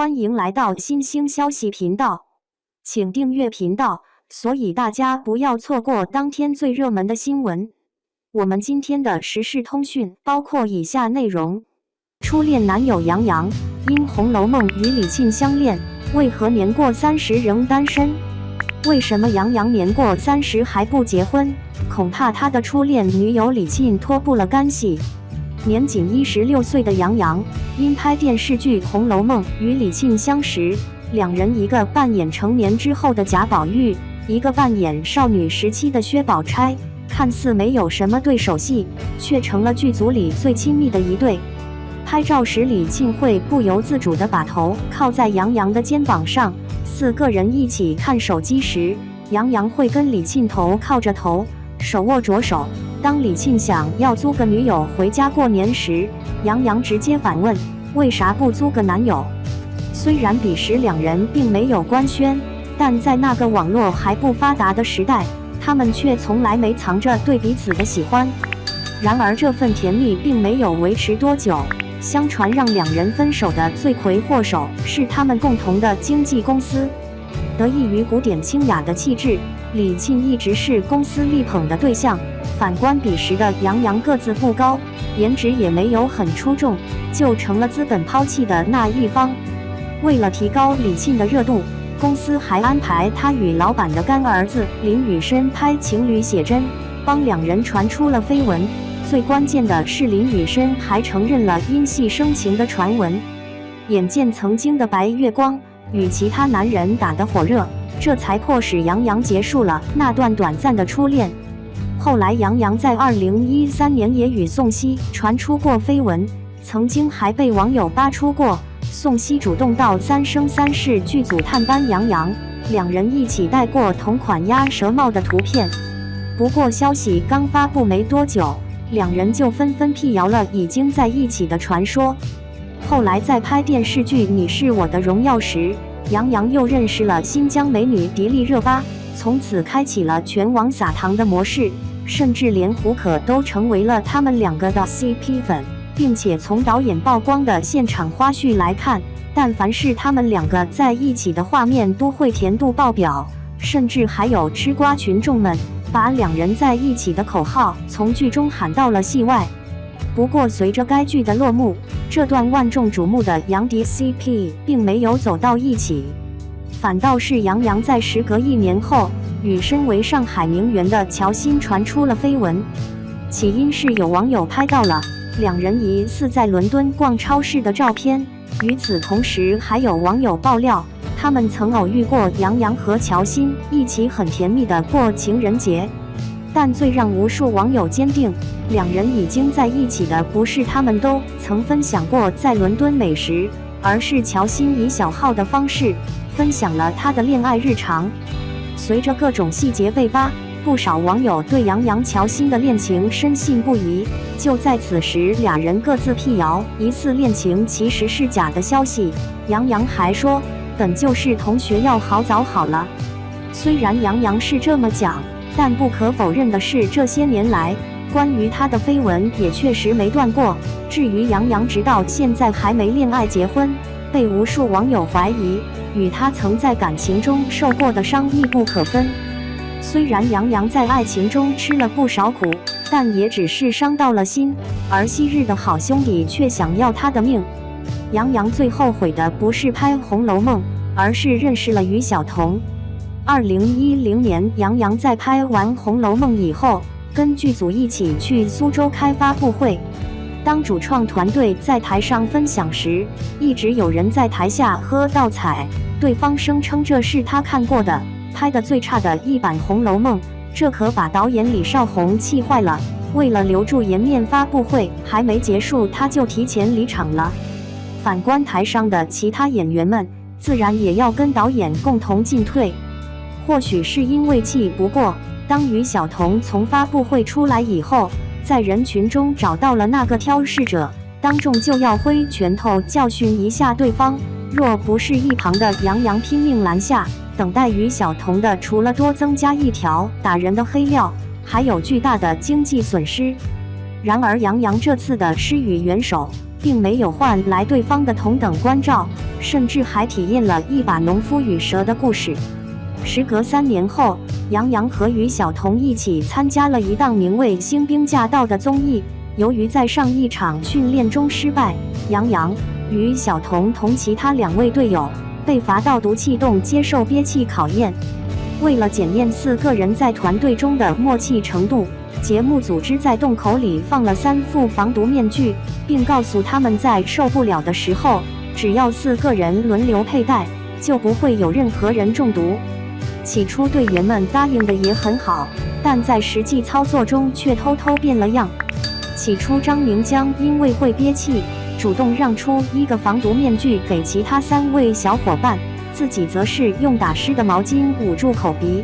欢迎来到新兴消息频道，请订阅频道，所以大家不要错过当天最热门的新闻。我们今天的时事通讯包括以下内容：初恋男友杨洋因《红楼梦》与李沁相恋，为何年过30仍单身？为什么杨洋年过30还不结婚？恐怕他的初恋女友李沁脱不了干系。年仅16岁的杨洋，因拍电视剧《红楼梦》与李沁相识，两人一个扮演成年之后的贾宝玉，一个扮演少女时期的薛宝钗，看似没有什么对手戏，却成了剧组里最亲密的一对。拍照时，李沁会不由自主地把头靠在杨洋的肩膀上，4个人一起看手机时，杨洋会跟李沁头靠着头，手握着手。当李沁想要租个女友回家过年时，杨洋直接反问：为啥不租个男友？虽然彼时两人并没有官宣，但在那个网络还不发达的时代，他们却从来没藏着对彼此的喜欢。然而这份甜蜜并没有维持多久，相传让两人分手的罪魁祸首是他们共同的经纪公司。得益于古典清雅的气质，李沁一直是公司力捧的对象。反观彼时的杨洋个子不高，颜值也没有很出众，就成了资本抛弃的那一方。为了提高李沁的热度，公司还安排他与老板的干儿子林宇深拍情侣写真，帮两人传出了绯闻。最关键的是，林宇深还承认了因戏生情的传闻。眼见曾经的白月光与其他男人打得火热，这才迫使杨洋结束了那段短暂的初恋。后来杨洋在2013年也与宋茜传出过绯闻，曾经还被网友扒出过宋茜主动到《三生三世》剧组探班杨洋，两人一起戴过同款鸭舌帽的图片。不过消息刚发布没多久，两人就纷纷辟谣了已经在一起的传说。后来在拍电视剧《你是我的荣耀》时，杨洋又认识了新疆美女迪丽热巴，从此开启了全网撒糖的模式，甚至连胡可都成为了他们两个的 CP 粉，并且从导演曝光的现场花絮来看，但凡是他们两个在一起的画面都会甜度爆表，甚至还有吃瓜群众们把两人在一起的口号从剧中喊到了戏外。不过随着该剧的落幕，这段万众瞩目的杨迪 CP 并没有走到一起，反倒是杨洋在时隔1年后与身为上海名媛的乔欣传出了绯闻。起因是有网友拍到了两人疑似在伦敦逛超市的照片，与此同时还有网友爆料，他们曾偶遇过杨洋和乔欣一起很甜蜜的过情人节。但最让无数网友坚定两人已经在一起的不是他们都曾分享过在伦敦美食，而是乔欣以小号的方式分享了她的恋爱日常。随着各种细节被扒，不少网友对杨洋乔欣的恋情深信不疑。就在此时，俩人各自辟谣疑似恋情其实是假的消息。杨洋还说本就是同学，要好早好了。虽然杨洋是这么讲，但不可否认的是，这些年来关于他的绯闻也确实没断过。至于杨洋直到现在还没恋爱结婚，被无数网友怀疑与他曾在感情中受过的伤密不可分。虽然杨洋在爱情中吃了不少苦，但也只是伤到了心，而昔日的好兄弟却想要他的命。杨洋最后悔的不是拍《红楼梦》，而是认识了于晓彤。2010年，杨洋在拍完《红楼梦》以后，跟剧组一起去苏州开发布会。当主创团队在台上分享时，一直有人在台下喝倒彩，对方声称这是他看过的拍的最差的一版《红楼梦》，这可把导演李少红气坏了。为了留住颜面，发布会还没结束他就提前离场了。反观台上的其他演员们，自然也要跟导演共同进退。或许是因为气不过，当于晓彤从发布会出来以后，在人群中找到了那个挑事者，当众就要挥拳头教训一下对方。若不是一旁的杨洋拼命拦下，等待于晓彤的除了多增加一条打人的黑料，还有巨大的经济损失。然而杨洋这次的施与援手，并没有换来对方的同等关照，甚至还体验了一把农夫与蛇的故事。时隔3年后，杨洋和于晓彤一起参加了一档名为《新兵驾到》的综艺。由于在上一场训练中失败，杨洋、于晓彤同其他2位队友被罚到毒气洞接受憋气考验。为了检验4个人在团队中的默契程度，节目组织在洞口里放了3副防毒面具，并告诉他们在受不了的时候，只要4个人轮流佩戴，就不会有任何人中毒。起初队员们答应的也很好，但在实际操作中却偷偷变了样。起初张明江因为会憋气，主动让出1个防毒面具给其他3位小伙伴，自己则是用打湿的毛巾捂住口鼻。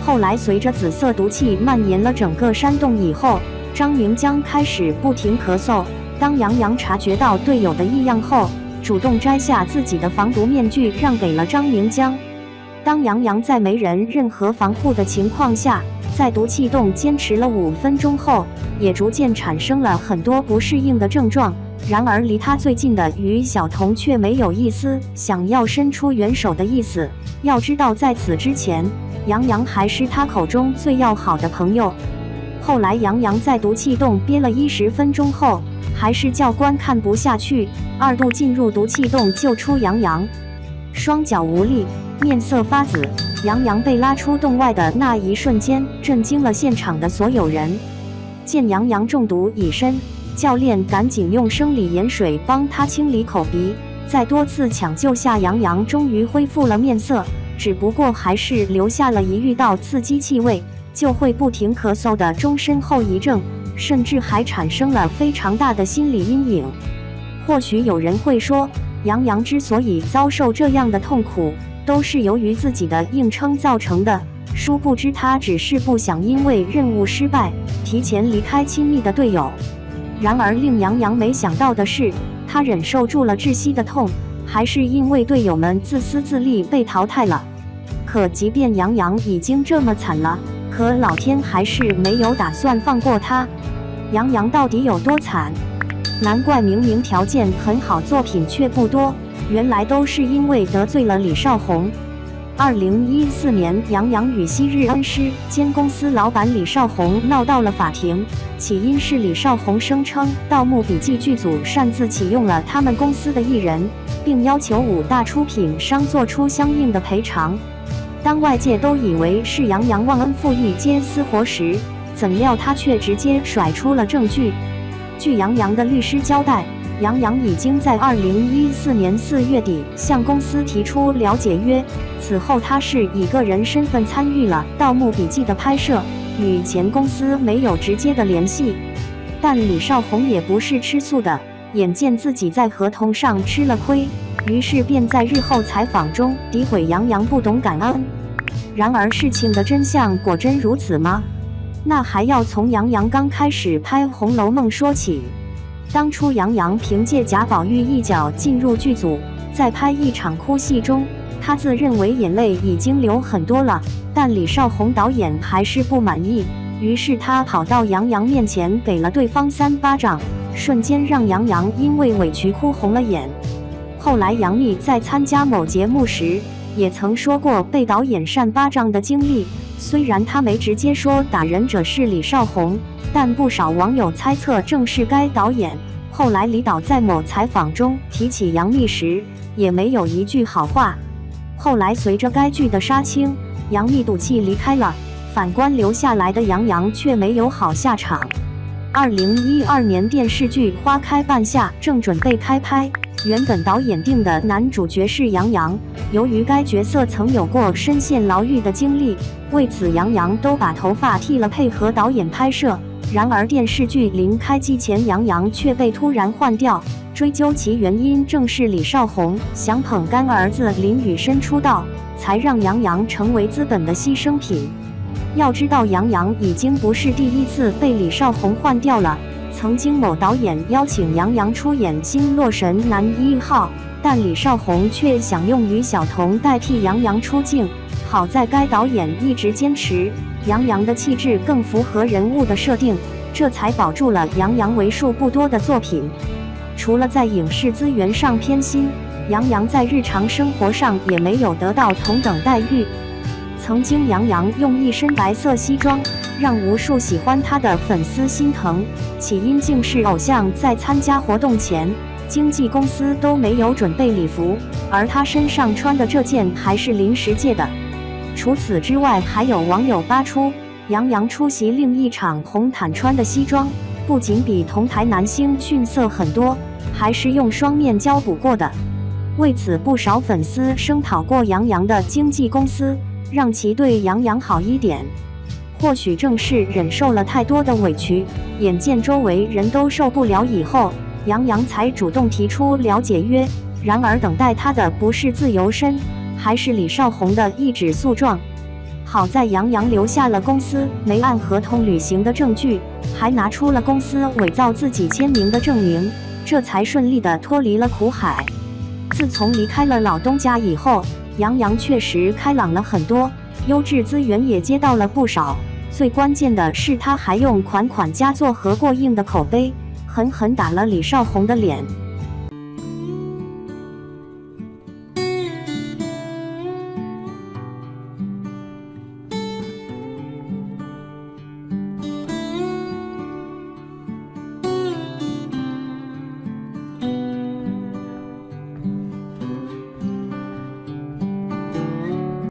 后来随着紫色毒气蔓延了整个山洞以后，张明江开始不停咳嗽。当杨洋察觉到队友的异样后，主动摘下自己的防毒面具让给了张明江。当杨洋在没人任何防护的情况下，在毒气洞坚持了5分钟后，也逐渐产生了很多不适应的症状。然而离他最近的于晓彤却没有一丝想要伸出援手的意思。要知道在此之前，杨洋还是他口中最要好的朋友。后来杨洋在毒气洞憋了10分钟后，还是教官看不下去，2度进入毒气洞救出杨洋。双脚无力，面色发紫，杨洋被拉出洞外的那一瞬间，震惊了现场的所有人。见杨洋中毒已深，教练赶紧用生理盐水帮他清理口鼻，在多次抢救下，杨洋终于恢复了面色，只不过还是留下了一遇到刺激气味就会不停咳嗽的终身后遗症，甚至还产生了非常大的心理阴影。或许有人会说，杨洋之所以遭受这样的痛苦，都是由于自己的硬撑造成的，殊不知他只是不想因为任务失败提前离开亲密的队友。然而令杨洋没想到的是，他忍受住了窒息的痛，还是因为队友们自私自利被淘汰了。可即便杨洋已经这么惨了，可老天还是没有打算放过他。杨洋到底有多惨？难怪明明条件很好，作品却不多，原来都是因为得罪了李少红。2014年，杨洋与昔日恩师兼公司老板李少红闹到了法庭，起因是李少红声称《盗墓笔记》剧组擅自启用了他们公司的艺人，并要求5大出品商做出相应的赔偿。当外界都以为是杨洋忘恩负义接私活时，怎料他却直接甩出了证据。据杨洋的律师交代，杨洋已经在2014年4月底向公司提出了解约，此后他是以个人身份参与了《盗墓笔记》的拍摄，与前公司没有直接的联系。但李少红也不是吃素的，眼见自己在合同上吃了亏，于是便在日后采访中诋毁杨洋不懂感恩。然而事情的真相果真如此吗？那还要从杨洋刚开始拍《红楼梦》说起。当初杨洋凭借贾宝玉一脚进入剧组，在拍一场哭戏中，他自认为眼泪已经流很多了，但李少红导演还是不满意，于是他跑到杨洋面前给了对方3巴掌，瞬间让杨洋因为委屈哭红了眼。后来杨幂在参加某节目时也曾说过被导演扇巴掌的经历，虽然他没直接说打人者是李少红，但不少网友猜测正是该导演。后来李导在某采访中提起杨幂时，也没有一句好话。后来随着该剧的杀青，杨幂赌气离开了，反观留下来的杨洋却没有好下场。2012年电视剧《花开半夏》正准备开拍，原本导演定的男主角是杨洋，由于该角色曾有过深陷牢狱的经历，为此杨洋都把头发剃了配合导演拍摄。然而电视剧临开机前，杨洋却被突然换掉，追究其原因，正是李少红想捧干儿子林宇申出道，才让杨洋成为资本的牺牲品。要知道杨洋已经不是第一次被李少红换掉了，曾经某导演邀请杨洋出演《新洛神男1号》，但李少红却想用于晓彤代替杨洋出镜。好在该导演一直坚持杨洋的气质更符合人物的设定，这才保住了杨洋为数不多的作品。除了在影视资源上偏心，杨洋在日常生活上也没有得到同等待遇。曾经，杨洋用一身白色西装，让无数喜欢他的粉丝心疼。起因竟是偶像在参加活动前，经纪公司都没有准备礼服，而他身上穿的这件还是临时借的。除此之外，还有网友扒出，杨洋出席另一场红毯穿的西装，不仅比同台男星逊色很多，还是用双面胶补过的。为此，不少粉丝声讨过杨洋的经纪公司，让其对杨洋好一点。或许正是忍受了太多的委屈，眼见周围人都受不了以后，杨洋才主动提出了解约。然而等待他的不是自由身，还是李少红的一纸诉状。好在杨洋留下了公司没按合同履行的证据，还拿出了公司伪造自己签名的证明，这才顺利地脱离了苦海。自从离开了老东家以后，杨洋确实开朗了很多，优质资源也接到了不少。最关键的是，他还用款款佳作和过硬的口碑，狠狠打了李少红的脸。